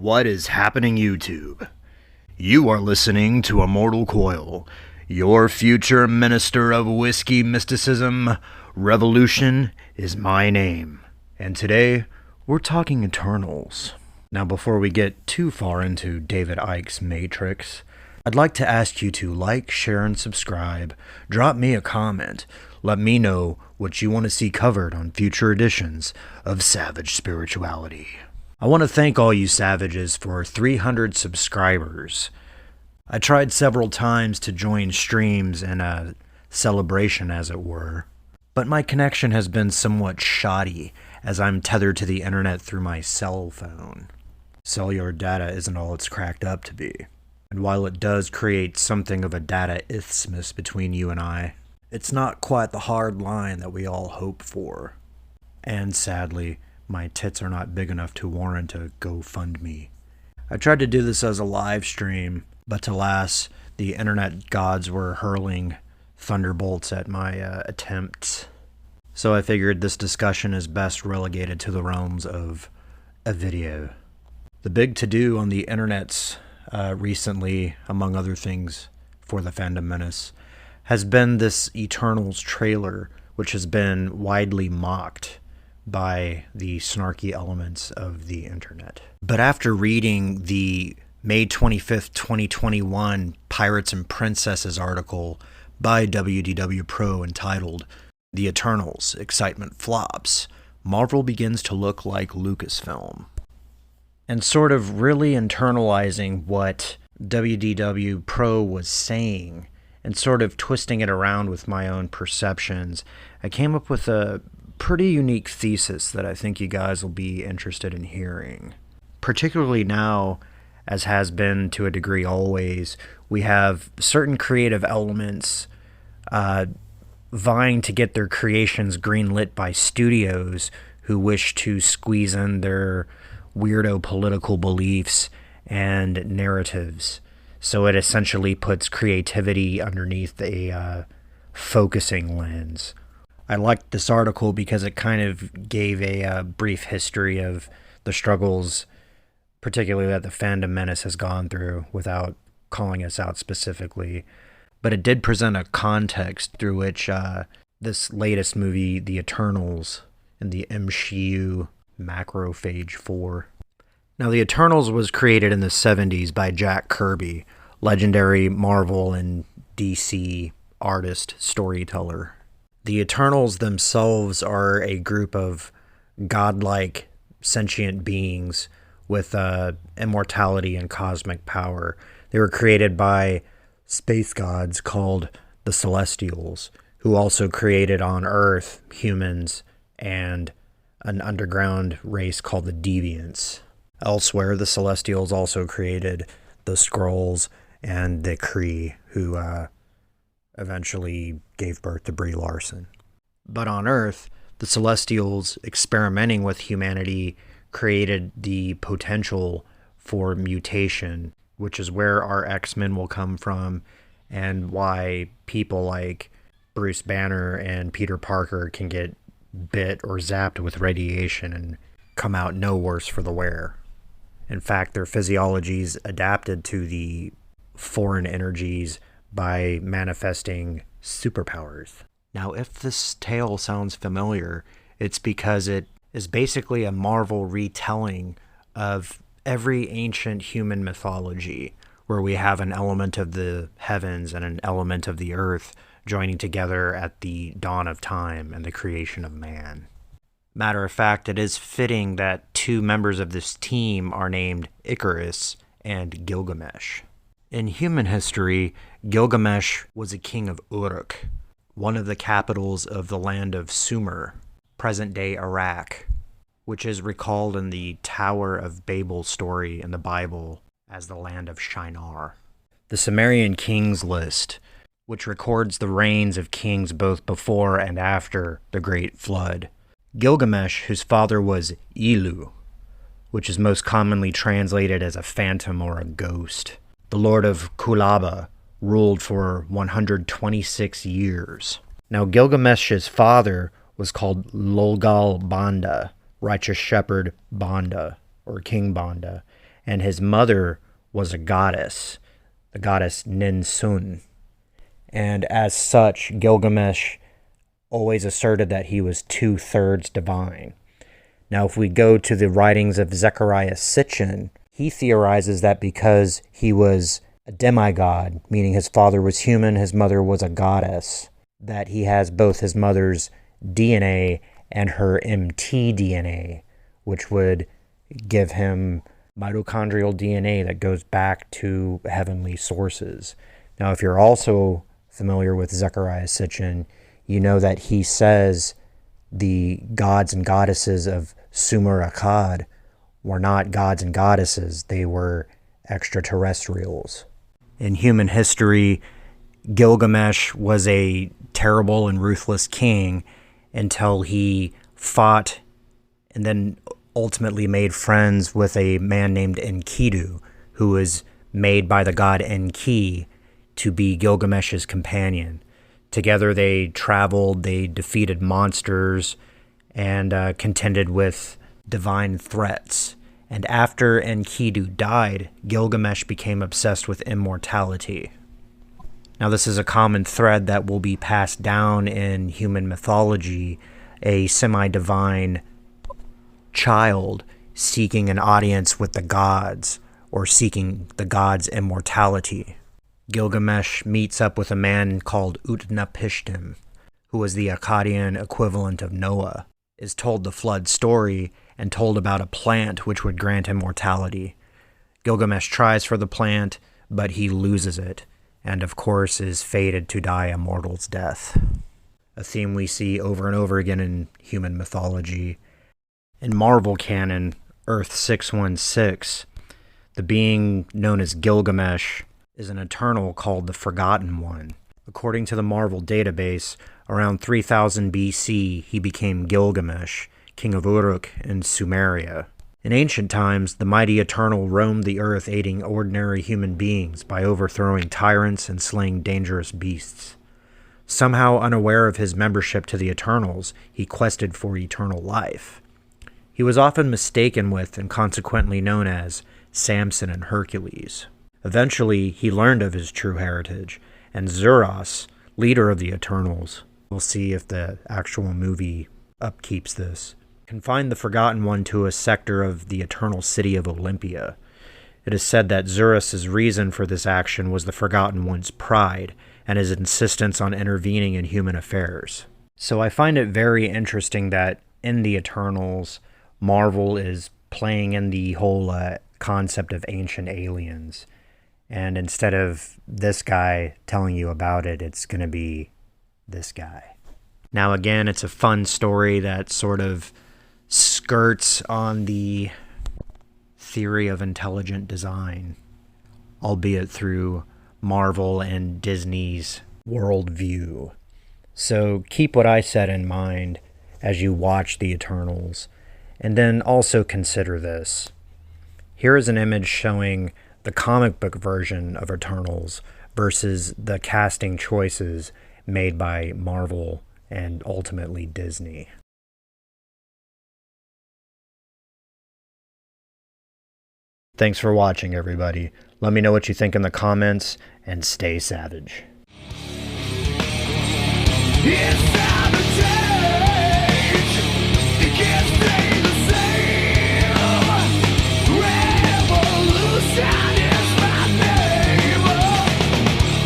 What is happening, YouTube? You are listening to Immortal Coil, your future minister of whiskey mysticism. Revolution is my name. And today, we're talking Eternals. Now, before we get too far into David Icke's Matrix, I'd like to ask you to like, share, and subscribe. Drop me a comment. Let me know what you want to see covered on future editions of Savage Spirituality. I want to thank all you savages for 300 subscribers. I tried several times to join streams in a celebration, as it were, but my connection has been somewhat shoddy as I'm tethered to the internet through my cell phone. Cellular data isn't all it's cracked up to be, and while it does create something of a data isthmus between you and I, it's not quite the hard line that we all hope for. And sadly, my tits are not big enough to warrant a GoFundMe. I tried to do this as a live stream, but alas, the internet gods were hurling thunderbolts at my attempts. So I figured this discussion is best relegated to the realms of a video. The big to-do on the internets recently, among other things for the Fandom Menace, has been this Eternals trailer, which has been widely mocked by the snarky elements of the internet. But after reading the May 25th, 2021 Pirates and Princesses article by WDW Pro entitled The Eternals, Excitement Flops, Marvel begins to look like Lucasfilm. And sort of really internalizing what WDW Pro was saying and sort of twisting it around with my own perceptions, I came up with a pretty unique thesis that I think you guys will be interested in hearing. Particularly now, as has been to a degree always, we have certain creative elements vying to get their creations greenlit by studios who wish to squeeze in their weirdo political beliefs and narratives. So it essentially puts creativity underneath a focusing lens. I liked this article because it kind of gave a brief history of the struggles, particularly that the Fandom Menace has gone through without calling us out specifically. But it did present a context through which this latest movie, The Eternals, in the MCU Macrophage 4. Now, The Eternals was created in the 70s by Jack Kirby, legendary Marvel and DC artist, storyteller. The Eternals themselves are a group of godlike sentient beings with immortality and cosmic power. They were created by space gods called the Celestials, who also created on Earth humans and an underground race called the Deviants. Elsewhere, the Celestials also created the Skrulls and the Kree, who eventually gave birth to Brie Larson. But on Earth, the Celestials, experimenting with humanity, created the potential for mutation, which is where our X-Men will come from, and why people like Bruce Banner and Peter Parker can get bit or zapped with radiation and come out no worse for the wear. In fact, their physiologies adapted to the foreign energies by manifesting superpowers. Now, if this tale sounds familiar, it's because it is basically a Marvel retelling of every ancient human mythology, where we have an element of the heavens and an element of the earth joining together at the dawn of time and the creation of man. Matter of fact, it is fitting that two members of this team are named Icarus and Gilgamesh. In human history, Gilgamesh was a king of Uruk, one of the capitals of the land of Sumer, present-day Iraq, which is recalled in the Tower of Babel story in the Bible as the land of Shinar. The Sumerian Kings list, which records the reigns of kings both before and after the Great Flood. Gilgamesh, whose father was Elu, which is most commonly translated as a phantom or a ghost. The Lord of Kulaba ruled for 126 years. Now, Gilgamesh's father was called Lolgal Banda, Righteous Shepherd Banda, or King Banda, and his mother was a goddess, the goddess Ninsun. And as such, Gilgamesh always asserted that he was 2/3 divine. Now, if we go to the writings of Zechariah Sitchin, he theorizes that because he was a demigod, meaning his father was human, his mother was a goddess, that he has both his mother's DNA and her mtDNA, which would give him mitochondrial DNA that goes back to heavenly sources. Now, if you're also familiar with Zechariah Sitchin, you know that he says the gods and goddesses of Sumer Akkad were not gods and goddesses, they were extraterrestrials. In human history, Gilgamesh was a terrible and ruthless king until he fought and then ultimately made friends with a man named Enkidu, who was made by the god Enki to be Gilgamesh's companion. Together they traveled, they defeated monsters, and contended with divine threats. And after Enkidu died, Gilgamesh became obsessed with immortality. Now, this is a common thread that will be passed down in human mythology, a semi-divine child seeking an audience with the gods, or seeking the gods' immortality. Gilgamesh meets up with a man called Utnapishtim, who was the Akkadian equivalent of Noah, is told the flood story, and told about a plant which would grant immortality. Gilgamesh tries for the plant, but he loses it, and of course is fated to die a mortal's death. A theme we see over and over again in human mythology. In Marvel canon, Earth 616, the being known as Gilgamesh is an Eternal called the Forgotten One. According to the Marvel database, around 3000 BC, he became Gilgamesh, king of Uruk in Sumeria. In ancient times, the mighty Eternal roamed the earth aiding ordinary human beings by overthrowing tyrants and slaying dangerous beasts. Somehow unaware of his membership to the Eternals, he quested for eternal life. He was often mistaken with and consequently known as Samson and Hercules. Eventually, he learned of his true heritage, and Zuras, leader of the Eternals, we'll see if the actual movie upkeeps this, confined the Forgotten One to a sector of the eternal city of Olympia. It is said that Zuras' reason for this action was the Forgotten One's pride and his insistence on intervening in human affairs. So I find it very interesting that in the Eternals, Marvel is playing in the whole concept of ancient aliens. And instead of this guy telling you about it, it's going to be this guy. Now, again, it's a fun story that sort of skirts on the theory of intelligent design, albeit through Marvel and Disney's worldview. So keep what I said in mind as you watch The Eternals, and then also consider this. Here is an image showing the comic book version of Eternals versus the casting choices made by Marvel and ultimately Disney. Thanks for watching, everybody. Let me know what you think in the comments, and stay savage. Yes.